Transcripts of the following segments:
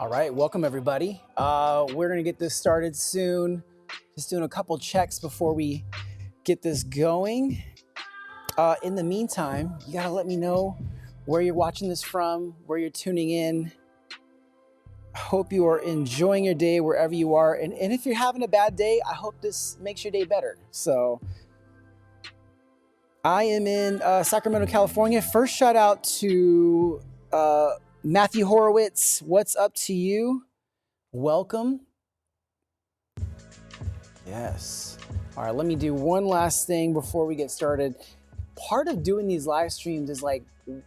All right, welcome everybody. We're gonna get this started soon. Just doing a couple checks before we get this going. In the meantime, you gotta let me know where you're watching this from, where you're tuning in. I hope you are enjoying your day wherever you are. And if you're having a bad day, I hope this makes your day better. So I am in Sacramento, California. First shout out to Matthew Horowitz. What's up to you? Welcome. Yes. All right, let me do one last thing before we get started. Part of doing these live streams is like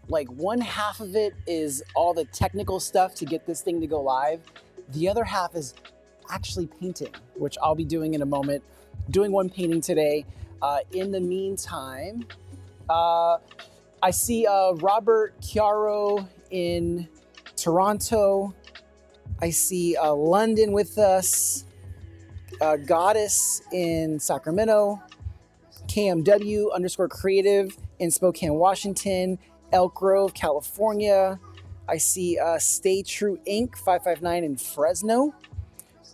one half of it is all the technical stuff to get this thing to go live. The other half is actually painting, which I'll be doing in a moment. Doing one painting today. In the meantime, I see Robert Chiaro in Toronto. I see London with us. Goddess in Sacramento. KMW_creative in Spokane, Washington. Elk Grove, California. I see Stay True Inc. 559 in Fresno.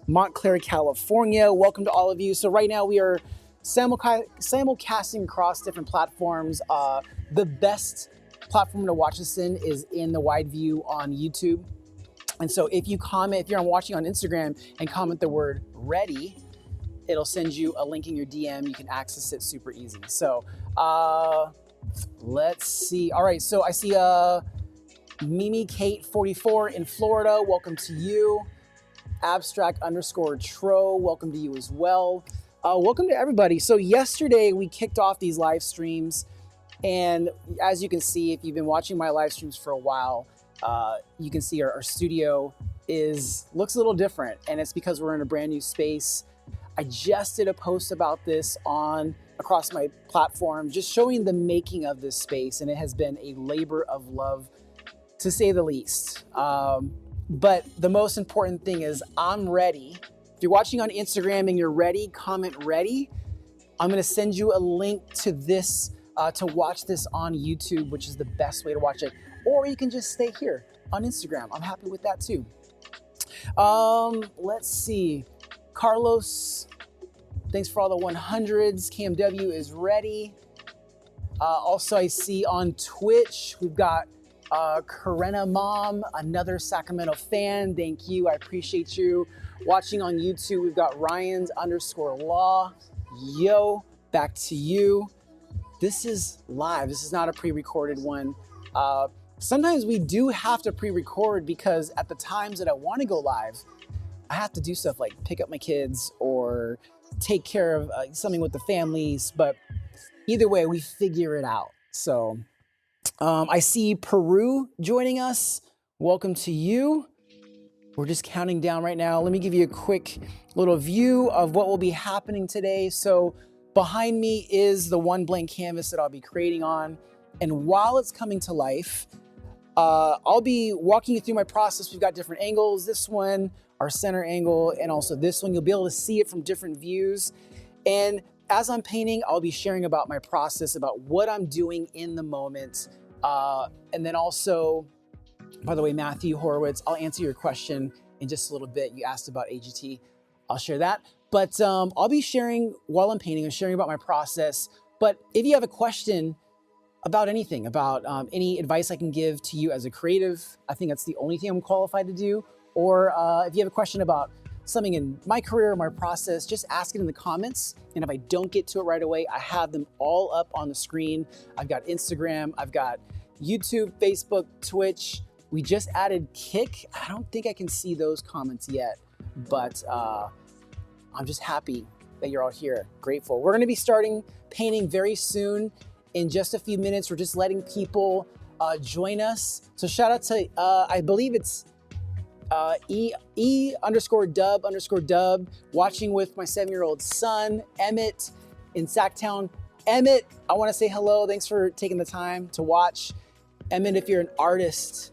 Montclair, California. Welcome to all of you. So right now we are simulcasting across different platforms. The best platform to watch this in is in the wide view on YouTube. And so if you comment, if you're watching on Instagram and comment the word ready, it'll send you a link in your DM. You can access it super easy. So let's see. All right, so I see Mimi Kate 44 in Florida. Welcome to you. Abstract_Tro, welcome to you as well. Welcome to everybody. So yesterday we kicked off these live streams, and as you can see, if you've been watching my live streams for a while, you can see our studio looks a little different, and it's because we're in a brand new space. I just did a post about this across my platform, just showing the making of this space, and it has been a labor of love, to say the least. But the most important thing is I'm ready. If you're watching on Instagram and you're ready, comment ready. I'm gonna send you a link to this, to watch this on YouTube, which is the best way to watch it. Or you can just stay here on Instagram. I'm happy with that too. Let's see. Carlos, thanks for all the 100s. KMW is ready. Also, I see on Twitch, we've got Karena Mom, another Sacramento fan. Thank you, I appreciate you. Watching on YouTube, we've got Ryans_Law. Yo, back to you. This is live. This is not a pre-recorded one. Sometimes we do have to pre-record because at the times that I want to go live, I have to do stuff like pick up my kids or take care of something with the families. But either way, we figure it out. So I see Peru joining us. Welcome to you. We're just counting down right now. Let me give you a quick little view of what will be happening today. So behind me is the one blank canvas that I'll be creating on. And while it's coming to life, I'll be walking you through my process. We've got different angles. This one, our center angle, and also this one. You'll be able to see it from different views. And as I'm painting, I'll be sharing about my process, about what I'm doing in the moment. And then also, by the way, Matthew Horowitz, I'll answer your question in just a little bit. You asked about AGT. I'll share that. But I'll be sharing while I'm painting and sharing about my process. But if you have a question about anything, about any advice I can give to you as a creative, I think that's the only thing I'm qualified to do. Or if you have a question about something in my career or my process, just ask it in the comments. And if I don't get to it right away, I have them all up on the screen. I've got Instagram, I've got YouTube, Facebook, Twitch. We just added Kick. I don't think I can see those comments yet, but I'm just happy that you're all here. Grateful. We're gonna be starting painting very soon. In just a few minutes, we're just letting people join us. So shout out to, I believe it's E_dub_dub, watching with my 7-year-old son, Emmett in Sacktown. Emmett, I wanna say hello. Thanks for taking the time to watch. Emmett, if you're an artist,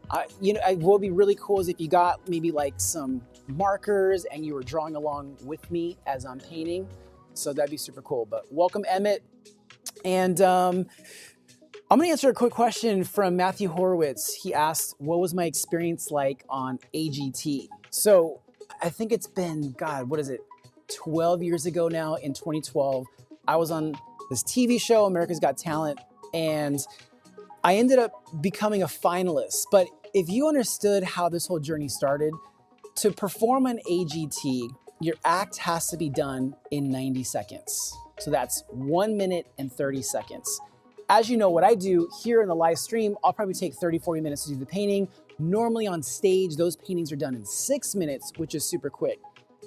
what would be really cool is if you got maybe like some markers and you were drawing along with me as I'm painting. So that'd be super cool. But welcome, Emmett. And I'm gonna answer a quick question from Matthew Horowitz. He asked, what was my experience like on AGT? So I think it's been, God, what is it? 12 years ago now, in 2012, I was on this TV show, America's Got Talent, and I ended up becoming a finalist. But if you understood how this whole journey started, to perform an AGT, your act has to be done in 90 seconds. So that's 1 minute and 30 seconds. As you know, what I do here in the live stream, I'll probably take 30, 40 minutes to do the painting. Normally on stage, those paintings are done in 6 minutes, which is super quick.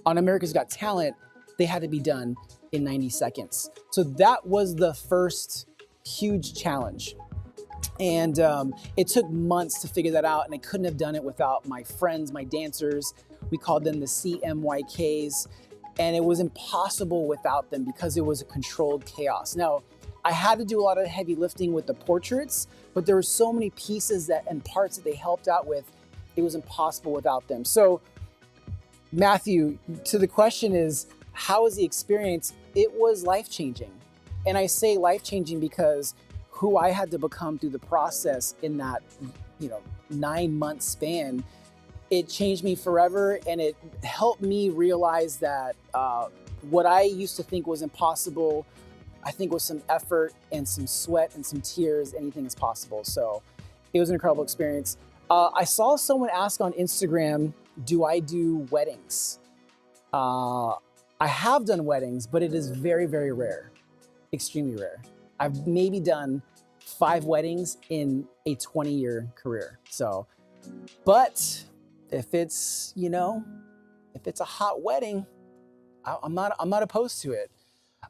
On America's Got Talent, they had to be done in 90 seconds. So that was the first huge challenge. And it took months to figure that out, and I couldn't have done it without my friends, my dancers. We called them the CMYKs, and it was impossible without them because it was a controlled chaos. Now, I had to do a lot of heavy lifting with the portraits, but there were so many pieces and parts that they helped out with, it was impossible without them. So, Matthew, to the question is, how was the experience? It was life-changing. And I say life-changing because who I had to become through the process in that, 9-month span, it changed me forever, and it helped me realize that what I used to think was impossible, I think with some effort and some sweat and some tears, anything is possible. So it was an incredible experience. I saw someone ask on Instagram, do I do weddings? I have done weddings, but it is very, very rare, extremely rare. I've maybe done 5 weddings in a 20-year career. So, but if it's, if it's a hot wedding, I'm not opposed to it.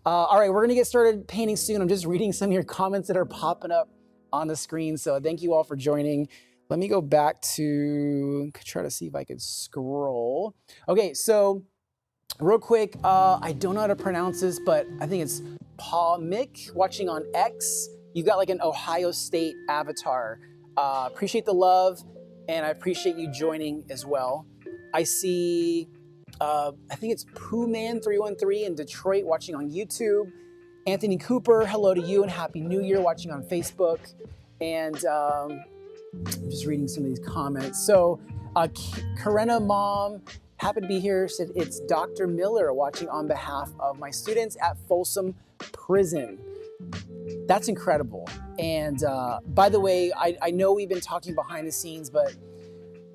All right, we're gonna get started painting soon. I'm just reading some of your comments that are popping up on the screen. So thank you all for joining. Let me go back to try to see if I could scroll. Okay, so real quick, I don't know how to pronounce this, but I think it's Paul Mick watching on X. You've got like an Ohio State avatar. Appreciate the love, and I appreciate you joining as well. I see, I think it's PoohMan313 in Detroit watching on YouTube. Anthony Cooper, hello to you and Happy New Year watching on Facebook. And I'm just reading some of these comments. So Karena Mom, happy to be here, said it's Dr. Miller watching on behalf of my students at Folsom Prison. That's incredible. And by the way, I know we've been talking behind the scenes, but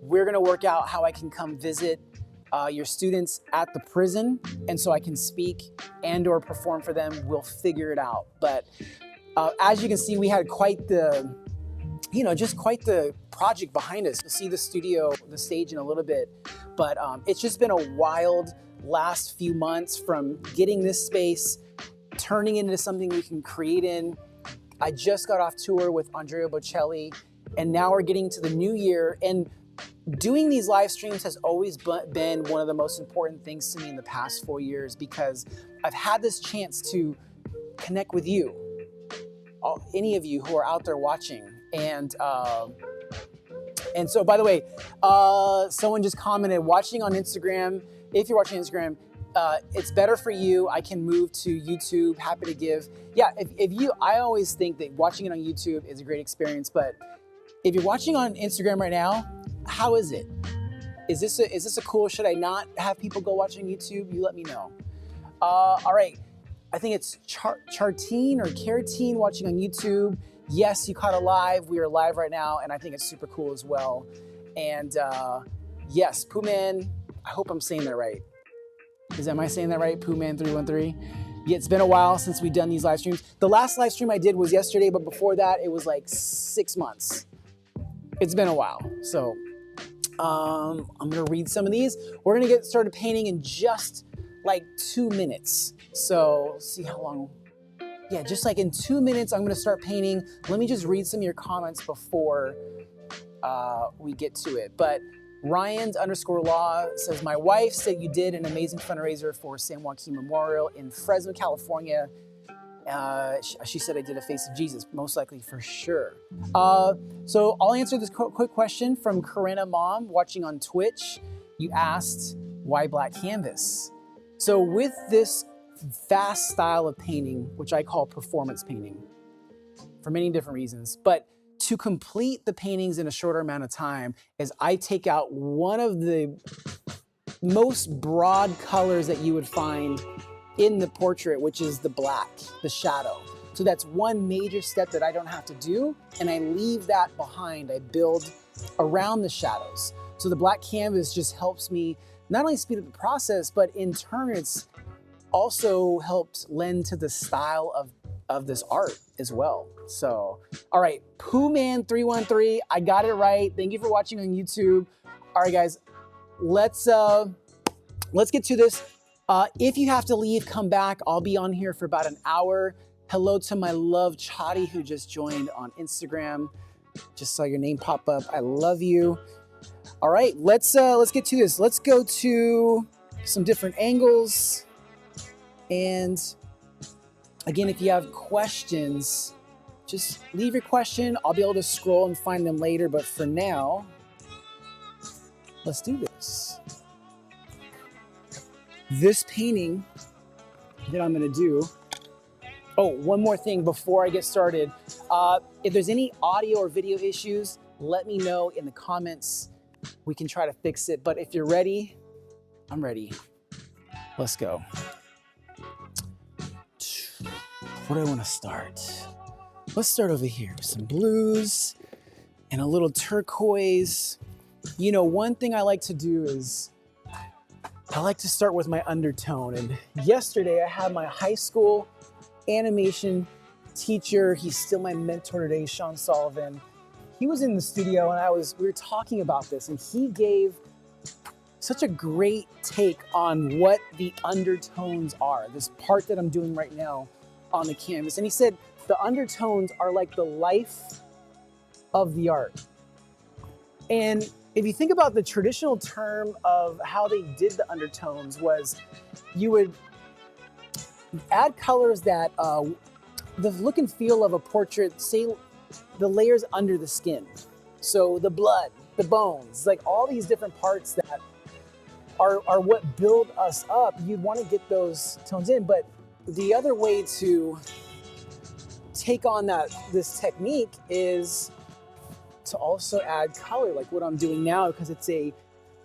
we're gonna work out how I can come visit your students at the prison, and so I can speak and or perform for them. We'll figure it out. But as you can see, we had quite the, just quite the project behind us. You'll see the studio, the stage in a little bit, but it's just been a wild last few months from getting this space, turning it into something we can create in. I just got off tour with Andrea Bocelli, and now we're getting to the new year, and doing these live streams has always been one of the most important things to me in the past 4 years, because I've had this chance to connect with you, any of you who are out there watching. And so, by the way, someone just commented, watching on Instagram, if you're watching Instagram, it's better for you. I can move to YouTube. Happy to give. Yeah, I always think that watching it on YouTube is a great experience, but if you're watching on Instagram right now, how is it? Is this a cool? Should I not have people go watching YouTube? You let me know. All right, I think it's Chartine or Caratine watching on YouTube. Yes, you caught a live. We are live right now, and I think it's super cool as well. And yes, Poohman, I hope I'm saying that right. Am I saying that right? Poohman313. Yeah, it's been a while since we've done these live streams. The last live stream I did was yesterday, but before that, it was like 6 months. It's been a while. So I'm gonna read some of these. We're gonna get started painting in just like 2 minutes. So let's see how long. Yeah, just like in 2 minutes, I'm gonna start painting. Let me just read some of your comments before we get to it. But Ryans_law says, my wife said you did an amazing fundraiser for San Joaquin Memorial in Fresno, California. She said I did a Face of Jesus, most likely for sure. So I'll answer this quick question from Karena Mom watching on Twitch. You asked, why black canvas? So with this fast style of painting, which I call performance painting, for many different reasons. But to complete the paintings in a shorter amount of time is I take out one of the most broad colors that you would find in the portrait, which is the black, the shadow. So that's one major step that I don't have to do, and I leave that behind. I build around the shadows. So the black canvas just helps me not only speed up the process, but in turn, it's also helped lend to the style of this art as well. So, all right, PoohMan313, I got it right. Thank you for watching on YouTube. All right, guys, let's get to this. If you have to leave, come back. I'll be on here for about an hour. Hello to my love Chadi, who just joined on Instagram. Just saw your name pop up. I love you. All right, let's get to this. Let's go to some different angles. And again, if you have questions, just leave your question. I'll be able to scroll and find them later. But for now, let's do this. This painting that I'm gonna do. Oh, one more thing before I get started. If there's any audio or video issues, let me know in the comments. We can try to fix it. But if you're ready, I'm ready. Let's go. Where do I want to start? Let's start over here. Some blues and a little turquoise. You know, one thing I like to do is I like to start with my undertone. And yesterday I had my high school animation teacher. He's still my mentor today, Sean Sullivan. He was in the studio and we were talking about this, and he gave such a great take on what the undertones are, this part that I'm doing right now on the canvas. And he said the undertones are like the life of the art. And if you think about the traditional term of how they did the undertones was you would add colors that the look and feel of a portrait, say the layers under the skin. So the blood, the bones, like all these different parts that are what build us up. You'd want to get those tones in. But the other way to take on this technique is to also add color, like what I'm doing now, because it's a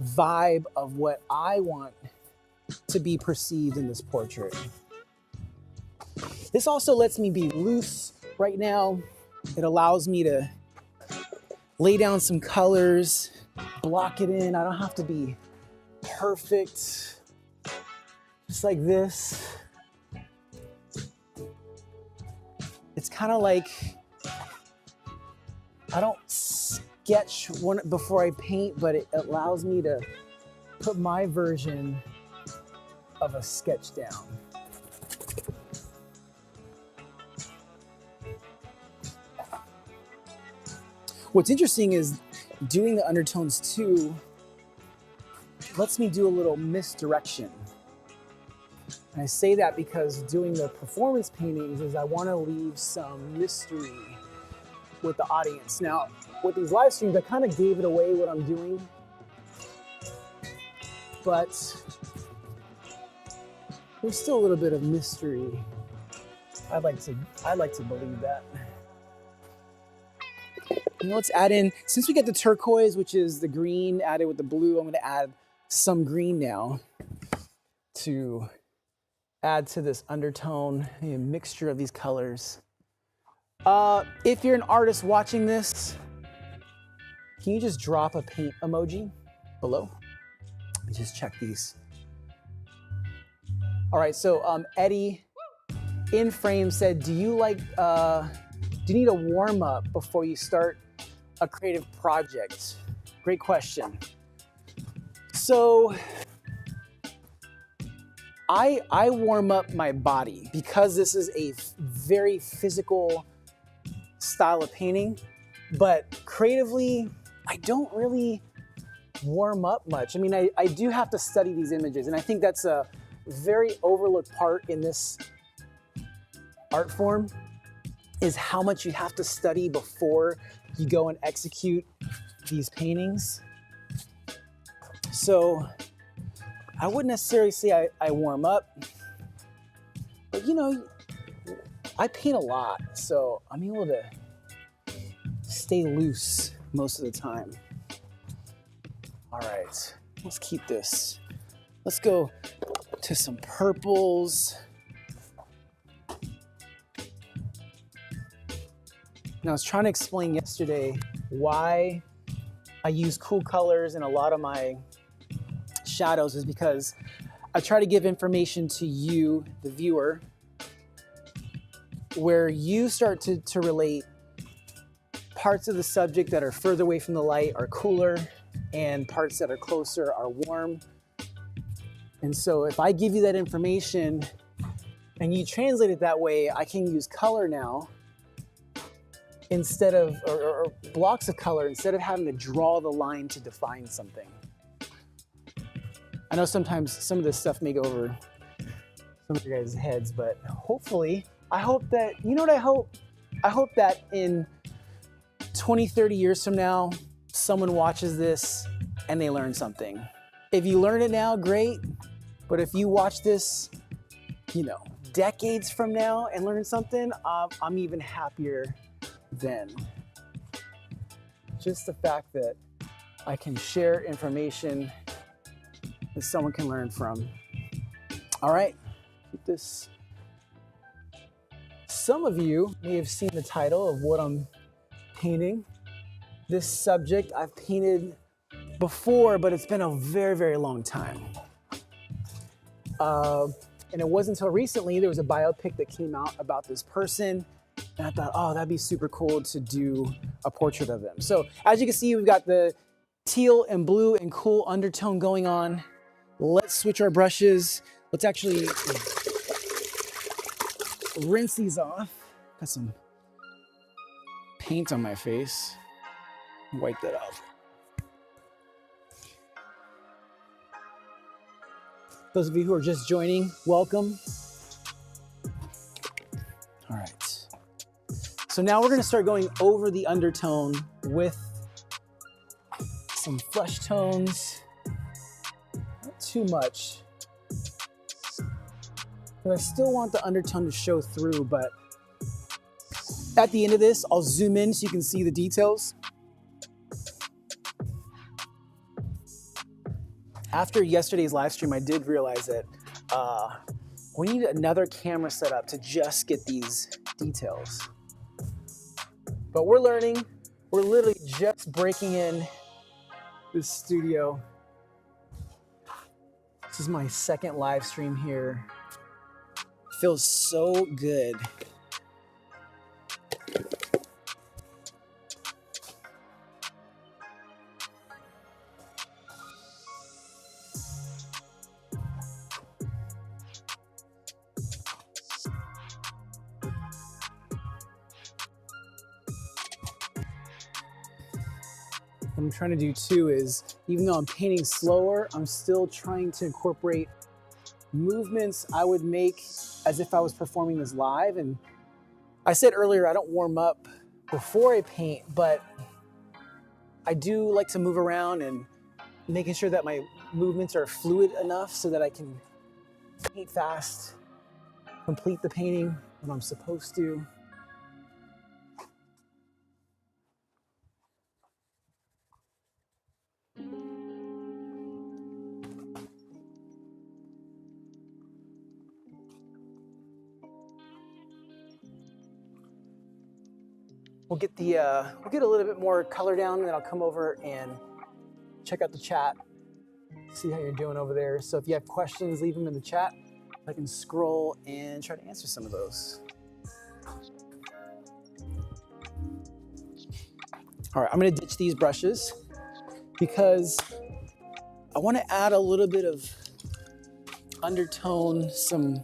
vibe of what I want to be perceived in this portrait. This also lets me be loose right now. It allows me to lay down some colors, block it in. I don't have to be perfect, just like this. It's kind of like, I don't sketch one before I paint, but it allows me to put my version of a sketch down. What's interesting is doing the undertones too lets me do a little misdirection. And I say that because doing the performance paintings is I want to leave some mystery with the audience. Now, with these live streams, I kind of gave it away what I'm doing, but there's still a little bit of mystery. I'd like to believe that. You know, let's add in, since we get the turquoise, which is the green added with the blue, I'm going to add some green now to add to this undertone, a mixture of these colors. If you're an artist watching this, can you just drop a paint emoji below? Let me just check these. All right, so Eddie in frame said, do you need a warm up before you start a creative project? Great question. So I warm up my body because this is a very physical style of painting, but creatively, I don't really warm up much. I mean, I do have to study these images, and I think that's a very overlooked part in this art form, is how much you have to study before you go and execute these paintings. So I wouldn't necessarily say I warm up, but you know, I paint a lot, so I'm able to stay loose most of the time. All right, let's keep this. Let's go to some purples. Now, I was trying to explain yesterday why I use cool colors in a lot of my shadows is because I try to give information to you, the viewer, where you start to relate parts of the subject that are further away from the light are cooler and parts that are closer are warm. And so if I give you that information and you translate it that way, I can use color now instead of, or blocks of color, instead of having to draw the line to define something. I know sometimes some of this stuff may go over some of your guys' heads, but hopefully, I hope that, you know what I hope? I hope that in 20, 30 years from now, someone watches this and they learn something. If you learn it now, great. But if you watch this, you know, decades from now and learn something, I'm even happier then. Just the fact that I can share information that someone can learn from. All right, keep this. Some of you may have seen the title of what I'm painting. This subject I've painted before, but it's been a very, very long time. And it wasn't until recently there was a biopic that came out about this person, and I thought, oh, that'd be super cool to do a portrait of them. So as you can see, we've got the teal and blue and cool undertone going on. Let's switch our brushes. Let's actually rinse these off. Got some paint on my face. Wipe that off. Those of you who are just joining, welcome. All right. So now we're going to start going over the undertone with some flesh tones. Not too much. But I still want the undertone to show through, but at the end of this, I'll zoom in so you can see the details. After yesterday's live stream, I did realize that we need another camera setup to just get these details. But we're learning. We're literally just breaking in this studio. This is my second live stream here. Feels so good. What I'm trying to do too is, even though I'm painting slower, I'm still trying to incorporate movements I would make as if I was performing this live. And I said earlier, I don't warm up before I paint, but I do like to move around and making sure that my movements are fluid enough so that I can paint fast, complete the painting when I'm supposed to. We'll get a little bit more color down, and then I'll come over and check out the chat, see how you're doing over there. So if you have questions, leave them in the chat. I can scroll and try to answer some of those. All right, I'm gonna ditch these brushes because I want to add a little bit of undertone, some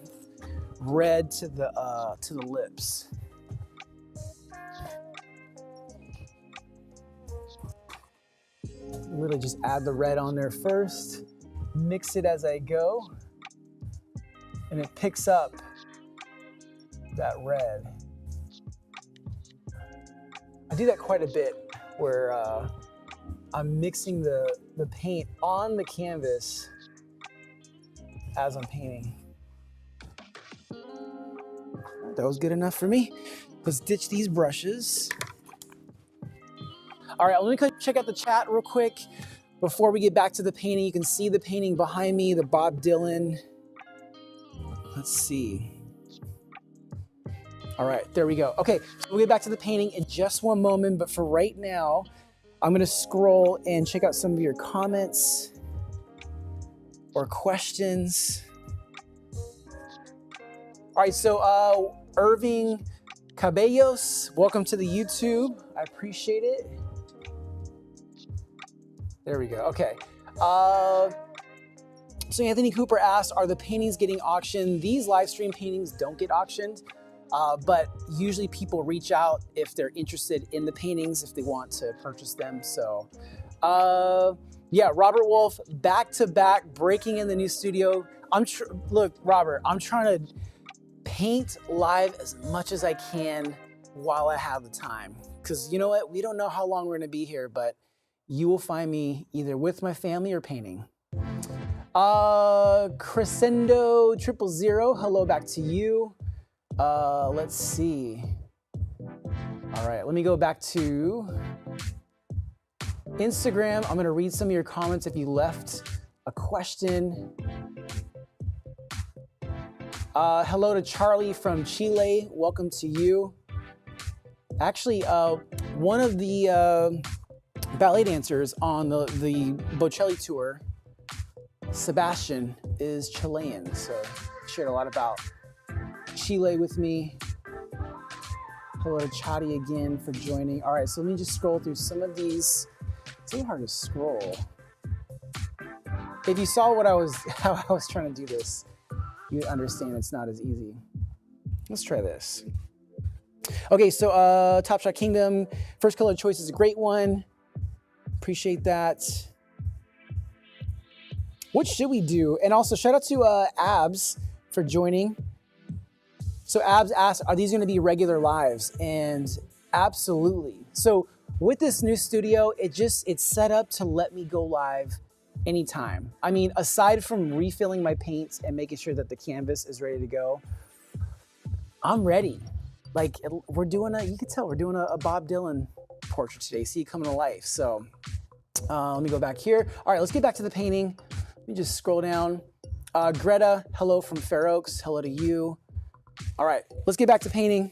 red to the lips. Literally just add the red on there first, mix it as I go, and it picks up that red. I do that quite a bit where I'm mixing the paint on the canvas as I'm painting. All That was good enough for me. Let's ditch these brushes. All right, let me check out the chat real quick before we get back to the painting. You can see the painting behind me, the Bob Dylan. Let's see. All right, there we go. Okay, so we'll get back to the painting in just one moment, but for right now, I'm gonna scroll and check out some of your comments or questions. All right, so Irving Cabellos, welcome to the YouTube. I appreciate it. There we go, okay. So Anthony Cooper asked, are the paintings getting auctioned? These live stream paintings don't get auctioned, but usually people reach out if they're interested in the paintings, if they want to purchase them. So yeah, Robert Wolf, back to back, breaking in the new studio. Look, Robert, I'm trying to paint live as much as I can while I have the time. Because you know what? We don't know how long we're going to be here, but you will find me either with my family or painting. Crescendo 000, hello back to you. Let's see. All right, let me go back to Instagram. I'm going to read some of your comments if you left a question. Hello to Charlie from Chile. Welcome to you. Actually, one of the ballet dancers on the Bocelli tour, Sebastian, is Chilean. So shared a lot about Chile with me. Hello to Chadi again for joining. All right, so let me just scroll through some of these. It's a little hard to scroll. If you saw how I was trying to do this, you understand it's not as easy. Let's try this. Okay, so Top Shot Kingdom, first color choice is a great one. Appreciate that. What should we do? And also shout out to Abs for joining. So Abs asked, are these gonna be regular lives? And absolutely. So with this new studio, it's set up to let me go live anytime. I mean, aside from refilling my paints and making sure that the canvas is ready to go, I'm ready. Like we're doing you can tell we're doing a Bob Dylan portrait today. See it coming to life. So let me go back here. All right, let's get back to the painting. Let me just scroll down. Greta, hello from Fair Oaks. Hello to you. All right, let's get back to painting.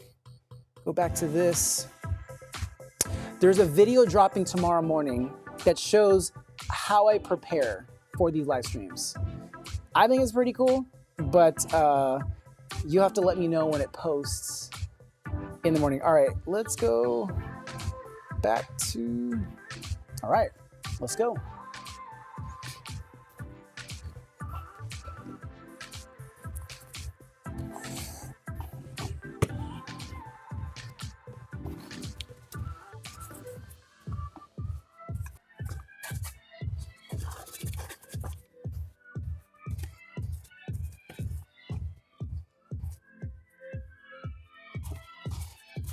Go back to this. There's a video dropping tomorrow morning that shows how I prepare for these live streams. I think it's pretty cool, but you have to let me know when it posts in the morning. All right, let's go back to, all right, let's go.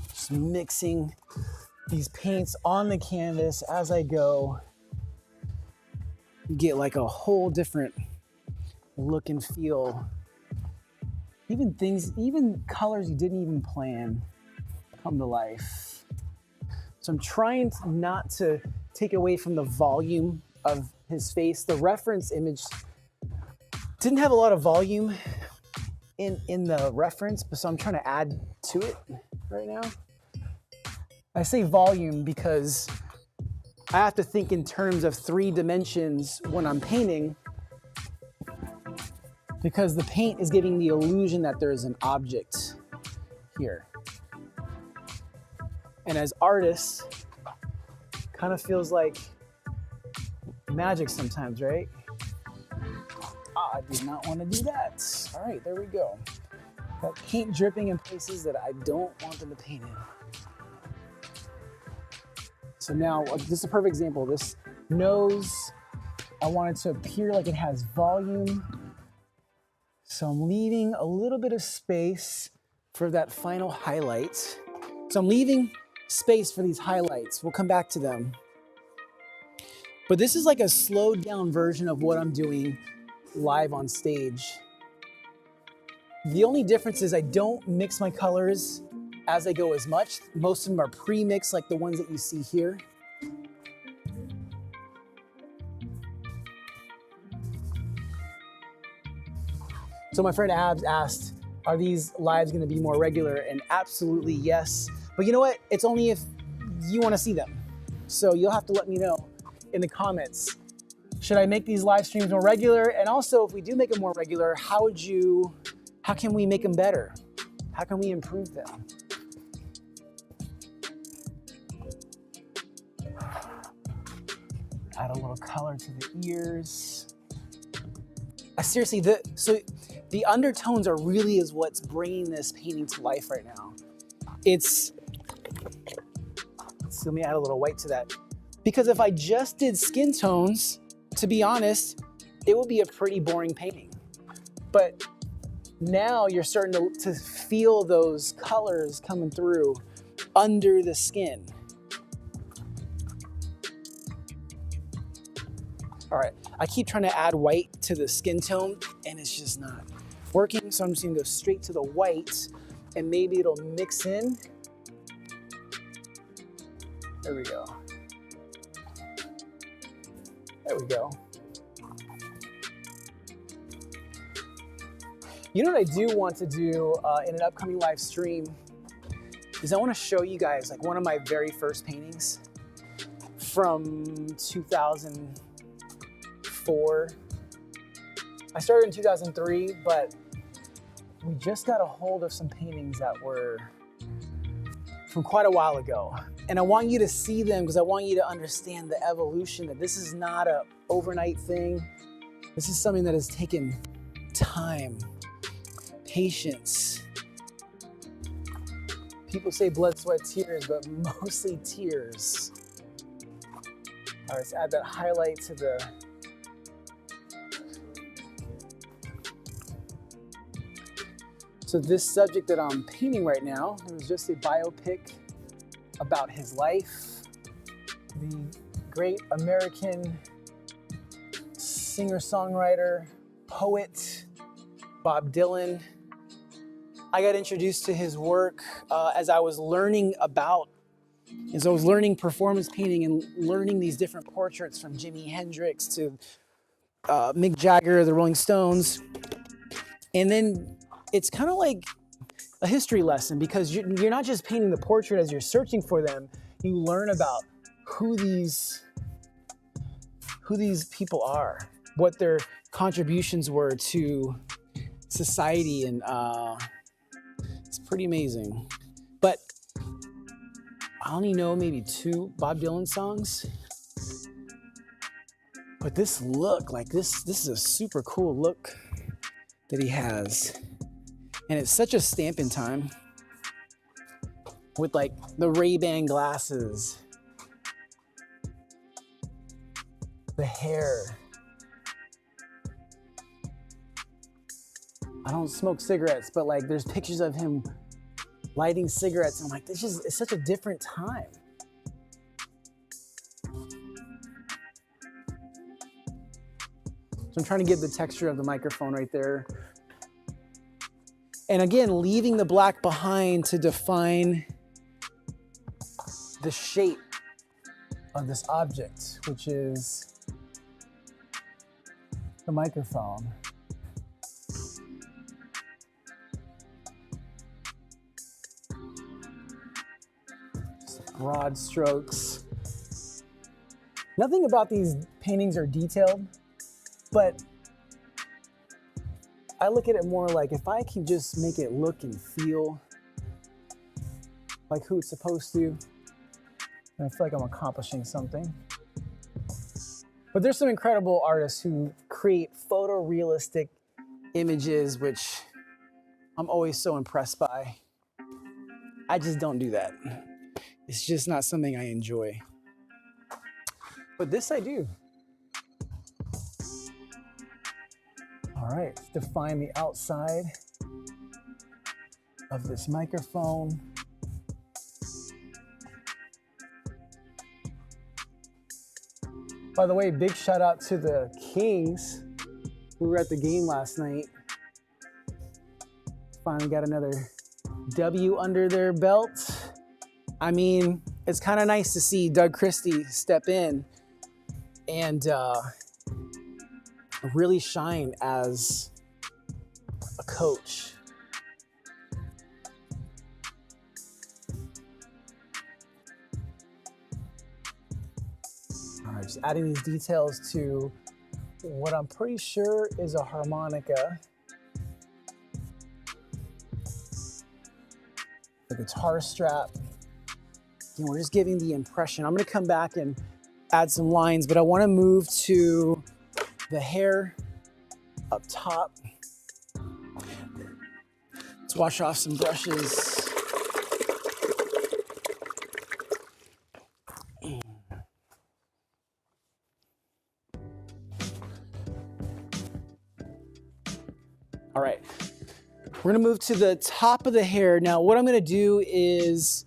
Just mixing these paints on the canvas as I go. You get like a whole different look and feel. Even colors you didn't even plan come to life. So I'm trying not to take away from the volume of his face. The reference image didn't have a lot of volume in the reference, so I'm trying to add to it right now. I say volume because I have to think in terms of 3 dimensions when I'm painting, because the paint is giving the illusion that there is an object here. And as artists, kind of feels like magic sometimes, right? I did not want to do that. All right, there we go. Got paint dripping in places that I don't want them to paint in. So now, this is a perfect example. This nose, I want it to appear like it has volume. So I'm leaving a little bit of space for that final highlight. So I'm leaving space for these highlights. We'll come back to them. But this is like a slowed down version of what I'm doing live on stage. The only difference is I don't mix my colors as I go as much. Most of them are pre-mixed, like the ones that you see here. So my friend Abs asked, are these lives gonna be more regular? And absolutely yes. But you know what? It's only if you wanna see them. So you'll have to let me know in the comments. Should I make these live streams more regular? And also, if we do make them more regular, how can we make them better? How can we improve them? Add a little color to the ears. Seriously, the undertones are really is what's bringing this painting to life right now. So let me add a little white to that. Because if I just did skin tones, to be honest, it would be a pretty boring painting. But now you're starting to feel those colors coming through under the skin. All right, I keep trying to add white to the skin tone and it's just not working. So I'm just gonna go straight to the white and maybe it'll mix in. There we go. There we go. You know what I do want to do in an upcoming live stream is I want to show you guys like one of my very first paintings from 2004. I started in 2003, but we just got a hold of some paintings that were from quite a while ago. And I want you to see them because I want you to understand the evolution, that this is not an overnight thing. This is something that has taken time, patience. People say blood, sweat, tears, but mostly tears. All right, let's add that highlight to the So this subject that I'm painting right now, it was just a biopic about his life. The great American singer-songwriter, poet, Bob Dylan. I got introduced to his work as I was learning performance painting and learning these different portraits from Jimi Hendrix to Mick Jagger, the Rolling Stones. And then it's kind of like a history lesson because you're not just painting the portrait as you're searching for them. You learn about who these people are, what their contributions were to society, and it's pretty amazing. But I only know maybe 2 Bob Dylan songs. But this look, like this is a super cool look that he has. And it's such a stamp in time with like the Ray-Ban glasses, the hair. I don't smoke cigarettes, but like there's pictures of him lighting cigarettes. And I'm like, it's such a different time. So I'm trying to get the texture of the microphone right there. And again, leaving the black behind to define the shape of this object, which is the microphone. Just broad strokes. Nothing about these paintings are detailed, but I look at it more like if I can just make it look and feel like who it's supposed to, and I feel like I'm accomplishing something. But there's some incredible artists who create photorealistic images, which I'm always so impressed by. I just don't do that. It's just not something I enjoy. But this I do. All right, let's define the outside of this microphone. By the way, big shout out to the Kings. We were at the game last night. Finally got another W under their belt. I mean, it's kind of nice to see Doug Christie step in and really shine as a coach. All right, just adding these details to what I'm pretty sure is a harmonica. The guitar strap. And we're just giving the impression. I'm gonna come back and add some lines, but I wanna move to the hair up top. Let's wash off some brushes. All right, we're gonna move to the top of the hair. Now, what I'm gonna do is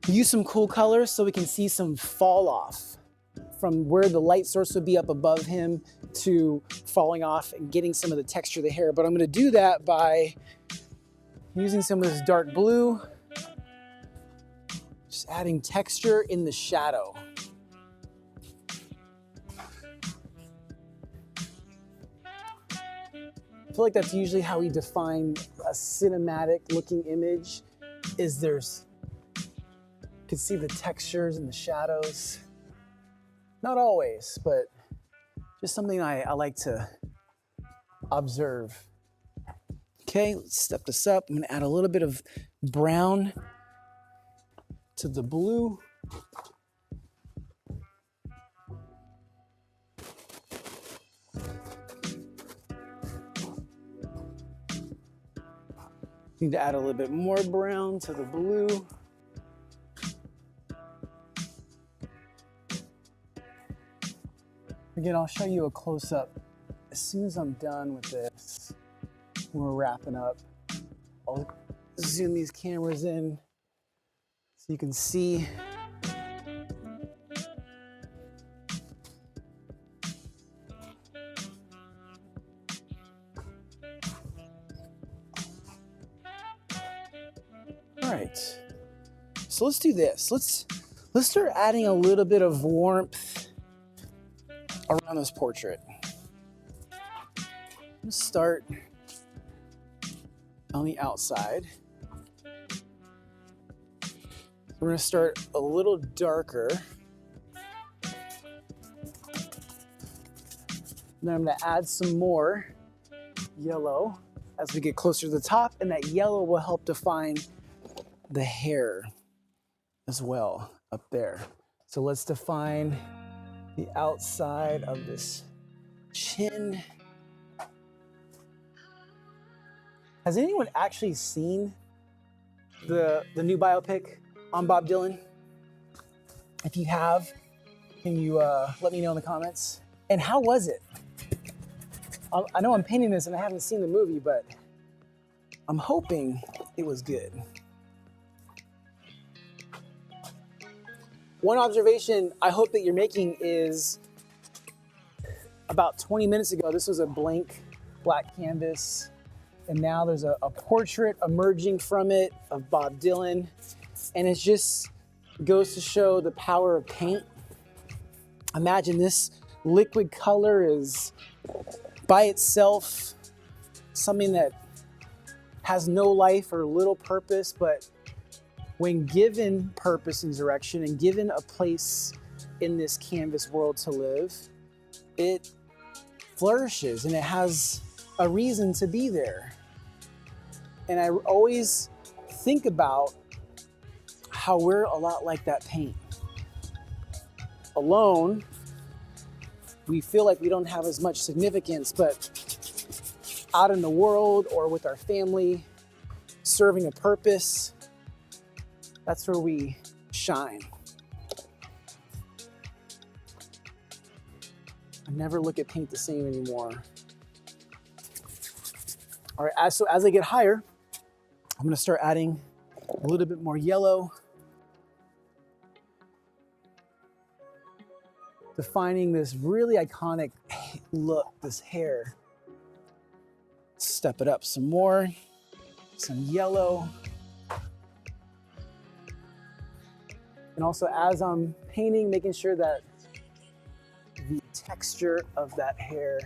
use some cool colors so we can see some fall off from where the light source would be up above him to falling off and getting some of the texture of the hair. But I'm gonna do that by using some of this dark blue, just adding texture in the shadow. I feel like that's usually how we define a cinematic looking image, is you can see the textures and the shadows. Not always, but just something I like to observe. Okay, let's step this up. I'm gonna add a little bit of brown to the blue. Need to add a little bit more brown to the blue. Again, I'll show you a close-up as soon as I'm done with this. When we're wrapping up, I'll zoom these cameras in so you can see. All right, so let's do this. Let's start adding a little bit of warmth around this portrait. Let's start on the outside. We're gonna start a little darker. Then I'm gonna add some more yellow as we get closer to the top, and that yellow will help define the hair as well up there. So let's define the outside of this chin. Has anyone actually seen the new biopic on Bob Dylan? If you have, can you let me know in the comments? And how was it? I know I'm painting this and I haven't seen the movie, but I'm hoping it was good. One observation I hope that you're making is about 20 minutes ago, this was a blank black canvas. And now there's a portrait emerging from it of Bob Dylan. And it just goes to show the power of paint. Imagine this liquid color is by itself something that has no life or little purpose, but when given purpose and direction and given a place in this canvas world to live, it flourishes and it has a reason to be there. And I always think about how we're a lot like that paint. Alone, we feel like we don't have as much significance, but out in the world or with our family, serving a purpose, that's where we shine. I never look at paint the same anymore. All right, so as I get higher, I'm gonna start adding a little bit more yellow, defining this really iconic look, this hair. Step it up some more. some yellow. And also as I'm painting, making sure that the texture of that hair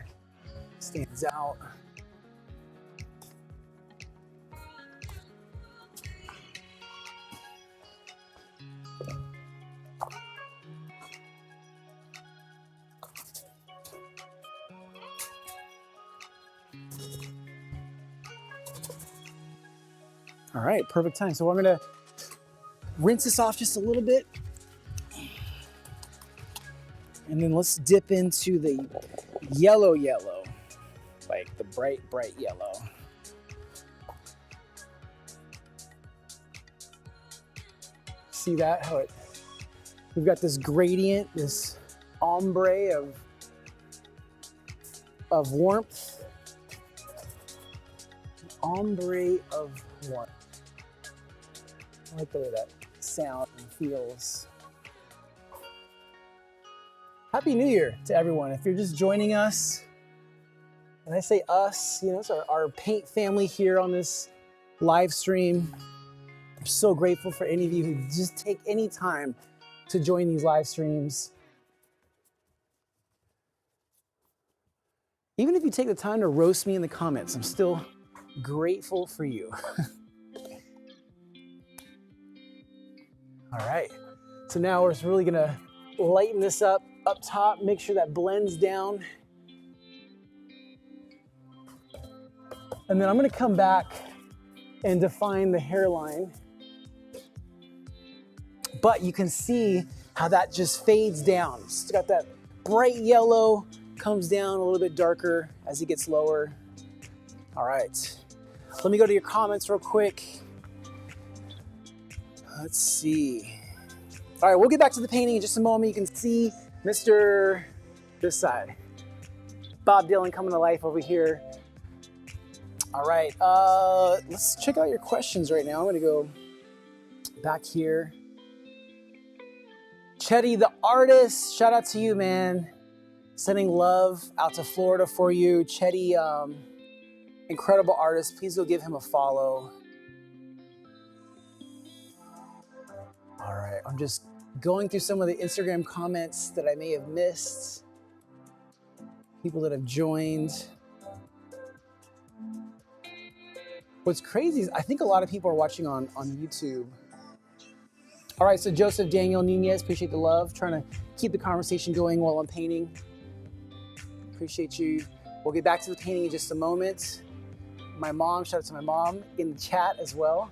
stands out. All right, perfect time. So I'm gonna rinse this off just a little bit. And then let's dip into the yellow, like the bright yellow. See that, how we've got this gradient, this ombre of warmth. Ombre of warmth. I like the way that sounds and feels. Happy New Year to everyone. If you're just joining us, and I say us, you know, it's our paint family here on this live stream. I'm so grateful for any of you who just take any time to join these live streams. Even if you take the time to roast me in the comments, I'm still grateful for you. All right, so now we're really gonna lighten this up top, make sure that blends down. And then I'm gonna come back and define the hairline. But you can see how that just fades down. It's got that bright yellow, comes down a little bit darker as it gets lower. All right, let me go to your comments real quick. Let's see. All right, we'll get back to the painting in just a moment. You can see Mr. this side. Bob Dylan coming to life over here. All right, let's check out your questions right now. I'm gonna go back here. Chetty the artist, shout out to you, man. Sending love out to Florida for you. Chetty, incredible artist. Please go give him a follow. All right, I'm just going through some of the Instagram comments that I may have missed. People that have joined. What's crazy is I think a lot of people are watching on YouTube. All right, so Joseph Daniel Nunez, appreciate the love. Trying to keep the conversation going while I'm painting. Appreciate you. We'll get back to the painting in just a moment. My mom, shout out to my mom in the chat as well.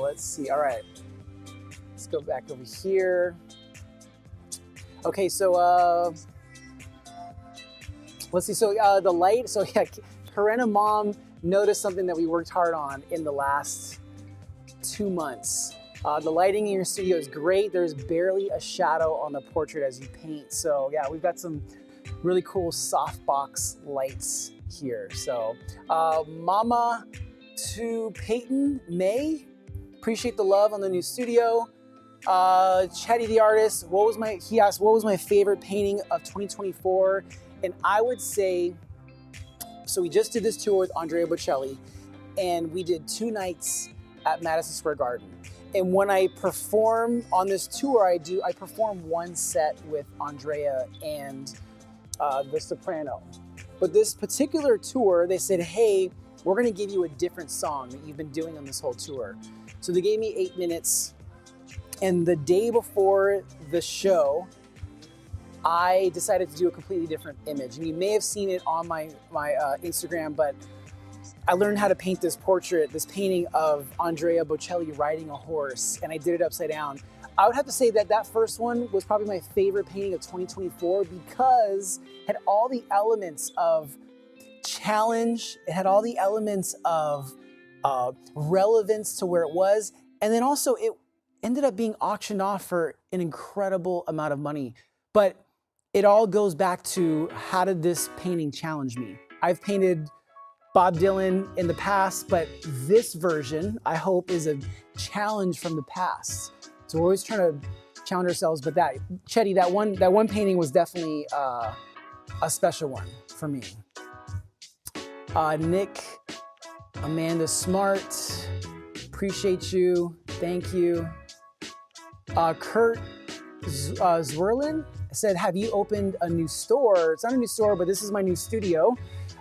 Let's see, all right. Let's go back over here. Okay, so let's see, so the light, so yeah, Karena mom noticed something that we worked hard on in the last 2 months. The lighting in your studio is great. There's barely a shadow on the portrait as you paint. So yeah, we've got some really cool softbox lights here. So Mama to Peyton May, appreciate the love on the new studio. Chetty the artist, he asked, what was my favorite painting of 2024? And I would say, so we just did this tour with Andrea Bocelli, and we did 2 nights at Madison Square Garden. And when I perform on this tour, I perform 1 set with Andrea and the soprano. But this particular tour, they said, hey, we're gonna give you a different song that you've been doing on this whole tour. So they gave me 8 minutes, and the day before the show, I decided to do a completely different image. And you may have seen it on my Instagram, but I learned how to paint this portrait, this painting of Andrea Bocelli riding a horse, and I did it upside down. I would have to say that that first one was probably my favorite painting of 2024 because it had all the elements of challenge, it had all the elements of relevance to where it was, and then also it ended up being auctioned off for an incredible amount of money. But it all goes back to, how did this painting challenge me? I've painted Bob Dylan in the past, but this version, I hope, is a challenge from the past. So we're always trying to challenge ourselves, but Chetty, that one painting was definitely a special one for me. Nick, Amanda Smart, appreciate you. Thank you. Kurt Zwirlin said, have you opened a new store? It's not a new store, but this is my new studio.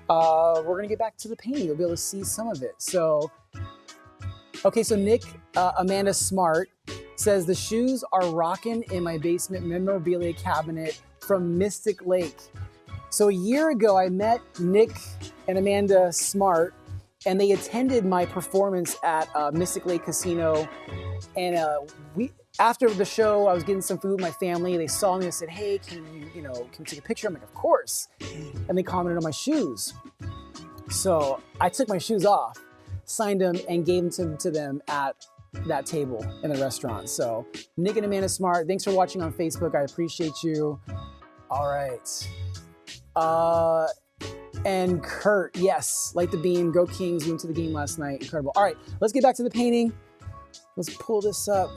We're going to get back to the painting. You'll be able to see some of it. So, okay, so Nick, Amanda Smart says, the shoes are rocking in my basement memorabilia cabinet from Mystic Lake. So a year ago, I met Nick and Amanda Smart, and they attended my performance at Mystic Lake Casino. And after the show, I was getting some food with my family. They saw me and said, hey, can we take a picture? I'm like, of course. And they commented on my shoes. So I took my shoes off, signed them, and gave them to them at that table in the restaurant. So Nick and Amanda Smart, thanks for watching on Facebook. I appreciate you. All right. And Kurt, yes, light the beam, go Kings, went to the game last night, incredible. All right, let's get back to the painting. Let's pull this up.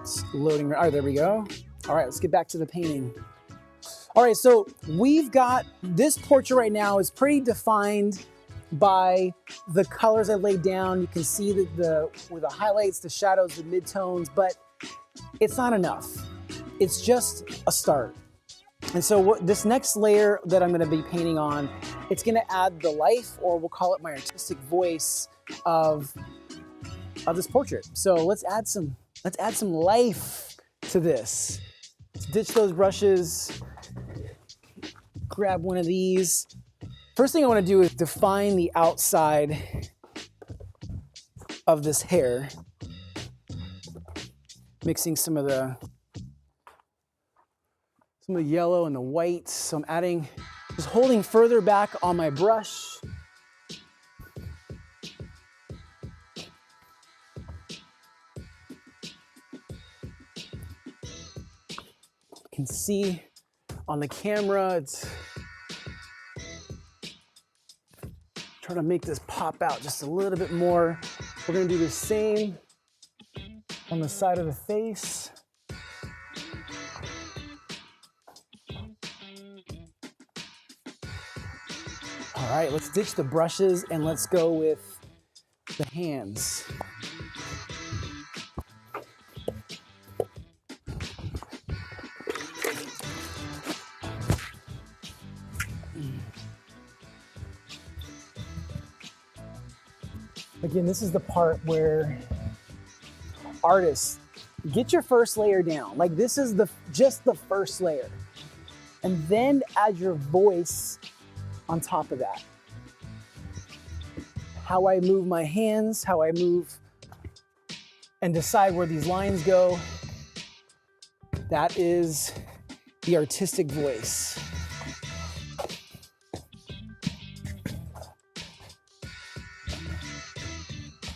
It's loading, all right, there we go. All right, let's get back to the painting. All right, so we've got, this portrait right now is pretty defined by the colors I laid down. You can see with the highlights, the shadows, the midtones, but it's not enough. It's just a start. And so this next layer that I'm gonna be painting on, it's gonna add the life, or we'll call it my artistic voice of this portrait. So let's add some life to this. Let's ditch those brushes, grab one of these. First thing I wanna do is define the outside of this hair, mixing some of the yellow and the white. So I'm adding, just holding further back on my brush. You can see on the camera, it's trying to make this pop out just a little bit more. We're gonna do the same on the side of the face. All right, let's ditch the brushes and let's go with the hands. Again, this is the part where artists, get your first layer down. Like this is just the first layer. And then add your voice on top of that. How I move my hands, how I move and decide where these lines go. That is the artistic voice.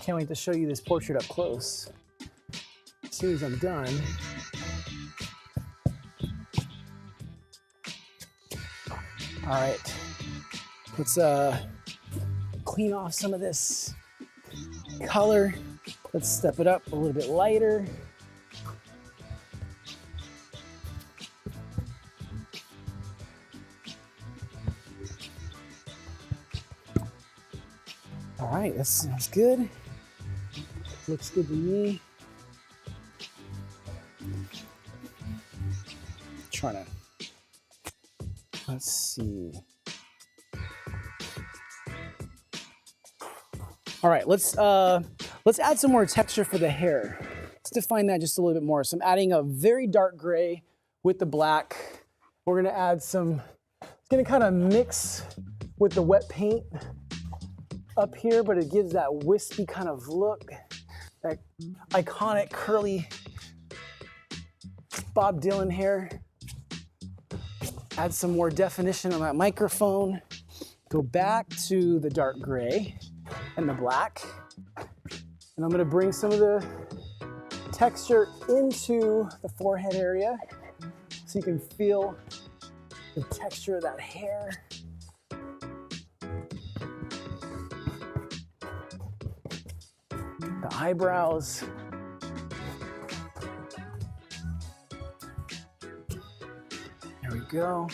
Can't wait to show you this portrait up close. As soon as I'm done. All right, let's clean off some of this color. Let's step it up a little bit lighter. All right, that sounds good. Looks good to me. Trying to, let's see. All right, let's add some more texture for the hair. Let's define that just a little bit more. So I'm adding a very dark gray with the black. We're gonna add some, it's gonna kind of mix with the wet paint up here, but it gives that wispy kind of look, that iconic curly Bob Dylan hair. Add some more definition on that microphone. Go back to the dark gray and the black. And I'm gonna bring some of the texture into the forehead area so you can feel the texture of that hair. The eyebrows. There we go.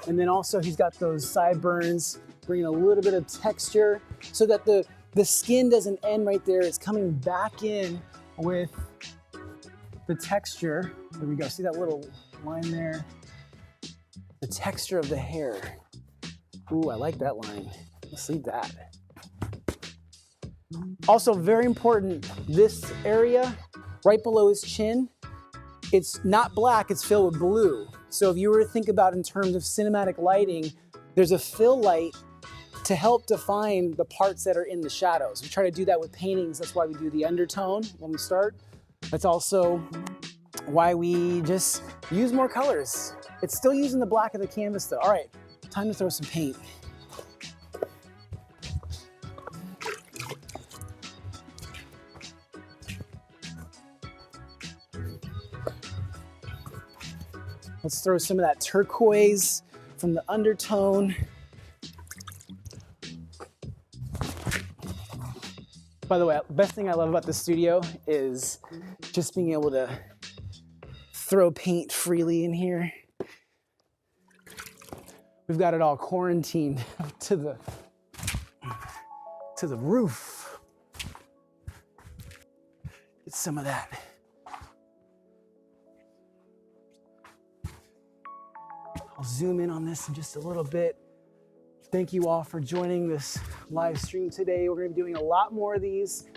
And then also he's got those sideburns, bringing a little bit of texture so that the skin doesn't end right there. It's coming back in with the texture. There we go, see that little line there? The texture of the hair. Ooh, I like that line. Let's leave that. Also very important, this area right below his chin, it's not black, it's filled with blue. So if you were to think about in terms of cinematic lighting, there's a fill light to help define the parts that are in the shadows. We try to do that with paintings. That's why we do the undertone when we start. That's also why we just use more colors. It's still using the black of the canvas though. All right, time to throw some paint. Let's throw some of that turquoise from the undertone. By the way, the best thing I love about the studio is just being able to throw paint freely in here. We've got it all quarantined to the roof. Get some of that. I'll zoom in on this in just a little bit. Thank you all for joining this live stream today. We're gonna be doing a lot more of these.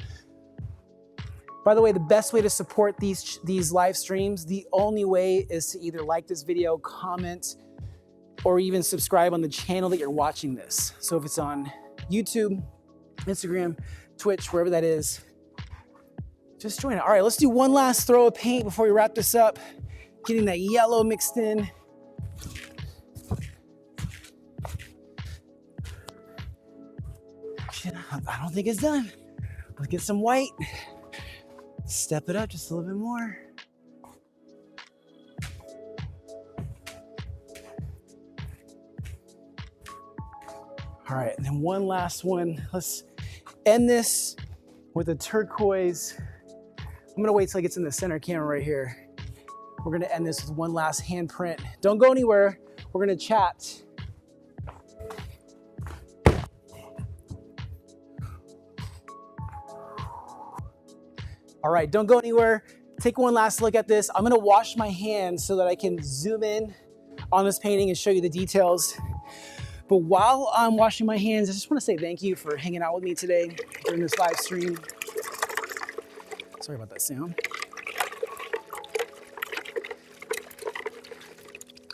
By the way, the best way to support these live streams, the only way is to either like this video, comment, or even subscribe on the channel that you're watching this. So if it's on YouTube, Instagram, Twitch, wherever that is, just join it. All right, let's do one last throw of paint before we wrap this up. Getting that yellow mixed in. I don't think it's done. Let's get some white. Step it up just a little bit more. All right, and then one last one. Let's end this with a turquoise. I'm gonna wait till it gets in the center camera right here. We're gonna end this with one last handprint. Don't go anywhere. We're gonna chat. All right, don't go anywhere. Take one last look at this. I'm gonna wash my hands so that I can zoom in on this painting and show you the details. But while I'm washing my hands, I just wanna say thank you for hanging out with me today during this live stream. Sorry about that sound.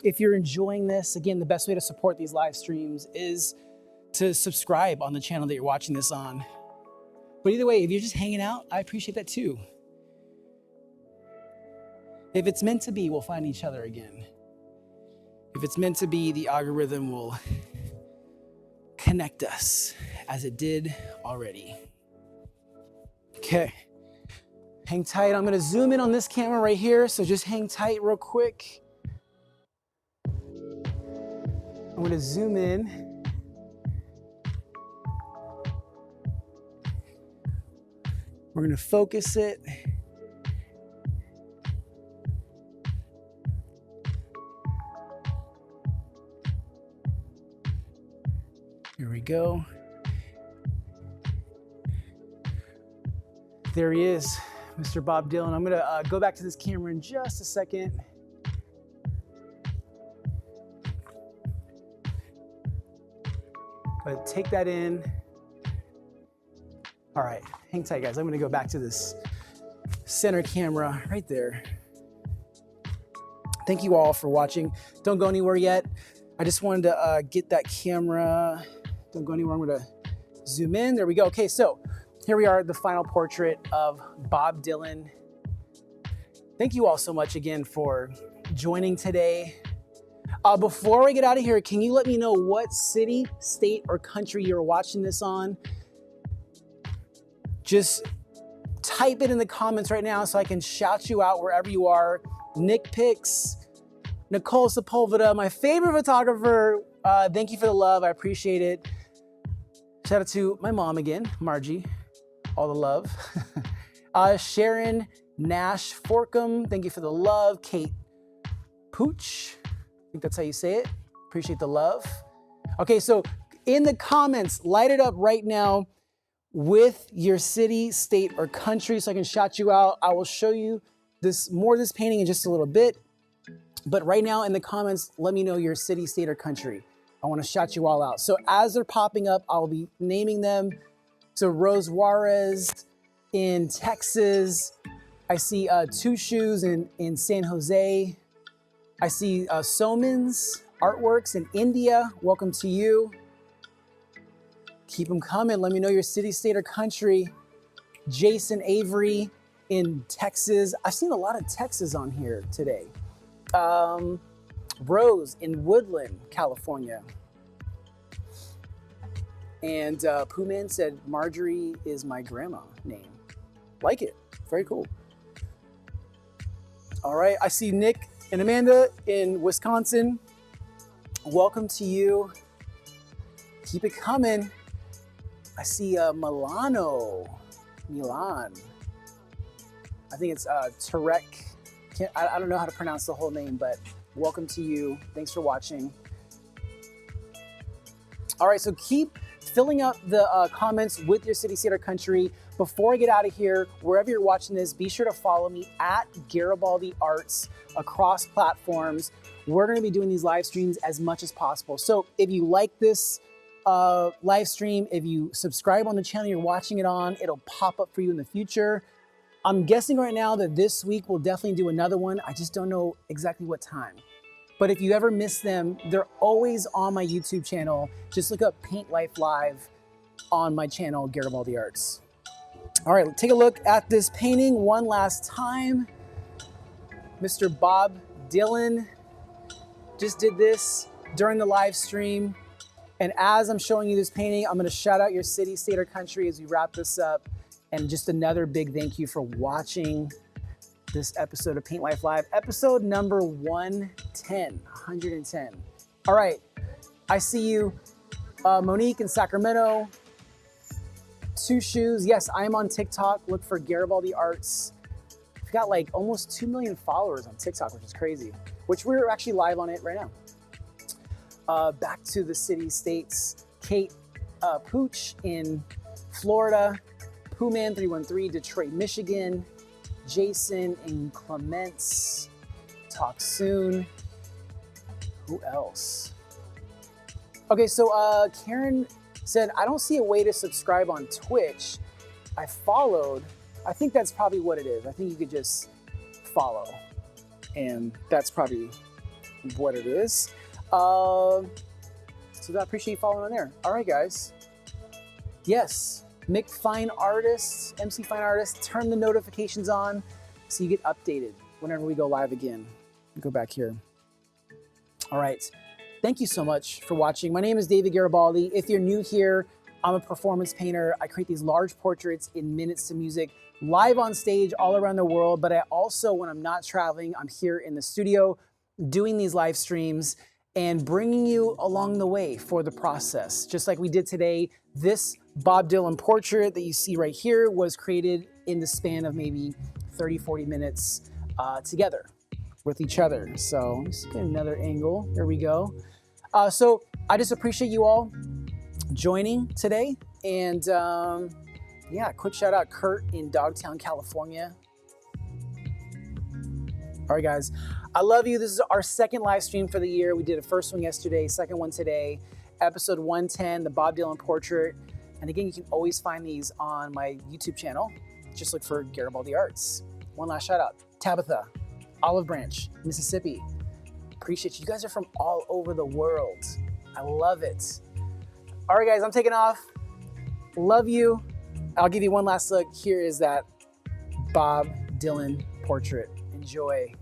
If you're enjoying this, again, the best way to support these live streams is to subscribe on the channel that you're watching this on. But either way, if you're just hanging out, I appreciate that too. If it's meant to be, we'll find each other again. If it's meant to be, the algorithm will connect us as it did already. Okay, hang tight. I'm gonna zoom in on this camera right here, so just hang tight real quick. I'm gonna zoom in. We're gonna focus it. Here we go. There he is, Mr. Bob Dylan. I'm gonna go back to this camera in just a second. But take that in. All right, hang tight, guys. I'm gonna go back to this center camera right there. Thank you all for watching. Don't go anywhere yet. I just wanted to get that camera. Don't go anywhere. I'm gonna zoom in. There we go. Okay, so here we are, the final portrait of Bob Dylan. Thank you all so much again for joining today. Before we get out of here, can you let me know what city, state, or country you're watching this on? Just type it in the comments right now so I can shout you out wherever you are. Nick Picks, Nicole Sepulveda, my favorite photographer. Thank you for the love. I appreciate it. Shout out to my mom again, Margie. All the love. Sharon Nash Forkham, thank you for the love. Kate Pooch, think that's how you say it. Appreciate the love. Okay, so in the comments, light it up right now with your city, state, or country so I can shout you out. I will show you more of this painting in just a little bit. But right now in the comments, let me know your city, state, or country. I want to shout you all out. So as they're popping up, I'll be naming them. So Rose Juarez in Texas. I see Two Shoes in San Jose. I see Soman's Artworks in India. Welcome to you. Keep them coming. Let me know your city, state, or country. Jason Avery in Texas. I've seen a lot of Texas on here today. Rose in Woodland, California. And Poohman said, Marjorie is my grandma name. Like it. Very cool. All right. I see Nick and Amanda in Wisconsin. Welcome to you. Keep it coming. I see Milan. I think it's Tarek. I don't know how to pronounce the whole name, but welcome to you. Thanks for watching. All right, so keep filling up the comments with your city, state, or country. Before I get out of here, wherever you're watching this, be sure to follow me at Garibaldi Arts across platforms. We're gonna be doing these live streams as much as possible. So if you like this live stream, if you subscribe on the channel you're watching it on, it'll pop up for you in the future. I'm guessing right now that this week we'll definitely do another one. I just don't know exactly what time. But if you ever miss them, they're always on my YouTube channel. Just look up Paint Life Live on my channel, Garibaldi Arts. All right, take a look at this painting one last time. Mr. Bob Dylan just did this during the live stream. And as I'm showing you this painting, I'm gonna shout out your city, state, or country as we wrap this up. And just another big thank you for watching this episode of Paint Life Live, episode number 110. All right, I see you, Monique in Sacramento. Two Shoes, yes, I am on TikTok. Look for Garibaldi Arts. We've got like almost 2 million followers on TikTok, which is crazy, which we're actually live on it right now. Back to the city, states, Kate Pooch in Florida. Poohman 313, Detroit, Michigan. Jason in Clements. Talk soon. Who else? Okay, so Karen said, I don't see a way to subscribe on Twitch. I followed. I think that's probably what it is. I think you could just follow. And that's probably what it is. So I appreciate you following on there. All right, guys. Yes. Mick Fine Artists, MC Fine Artists, turn the notifications on so you get updated whenever we go live again. Go back here. All right. Thank you so much for watching. My name is David Garibaldi. If you're new here, I'm a performance painter. I create these large portraits in minutes to music, live on stage all around the world. But I also, when I'm not traveling, I'm here in the studio doing these live streams and bringing you along the way for the process. Just like we did today, this Bob Dylan portrait that you see right here was created in the span of maybe 30, 40 minutes together with each other. So let's get another angle. There we go. So I just appreciate you all joining today. And yeah, quick shout out Kurt in Dogtown, California. All right, guys, I love you. This is our second live stream for the year. We did a first one yesterday, second one today, episode 110, the Bob Dylan portrait. And again, you can always find these on my YouTube channel. Just look for Garibaldi Arts. One last shout out, Tabitha, Olive Branch, Mississippi. Appreciate you. You guys are from all over the world. I love it. All right, guys, I'm taking off. Love you. I'll give you one last look. Here is that Bob Dylan portrait. Enjoy.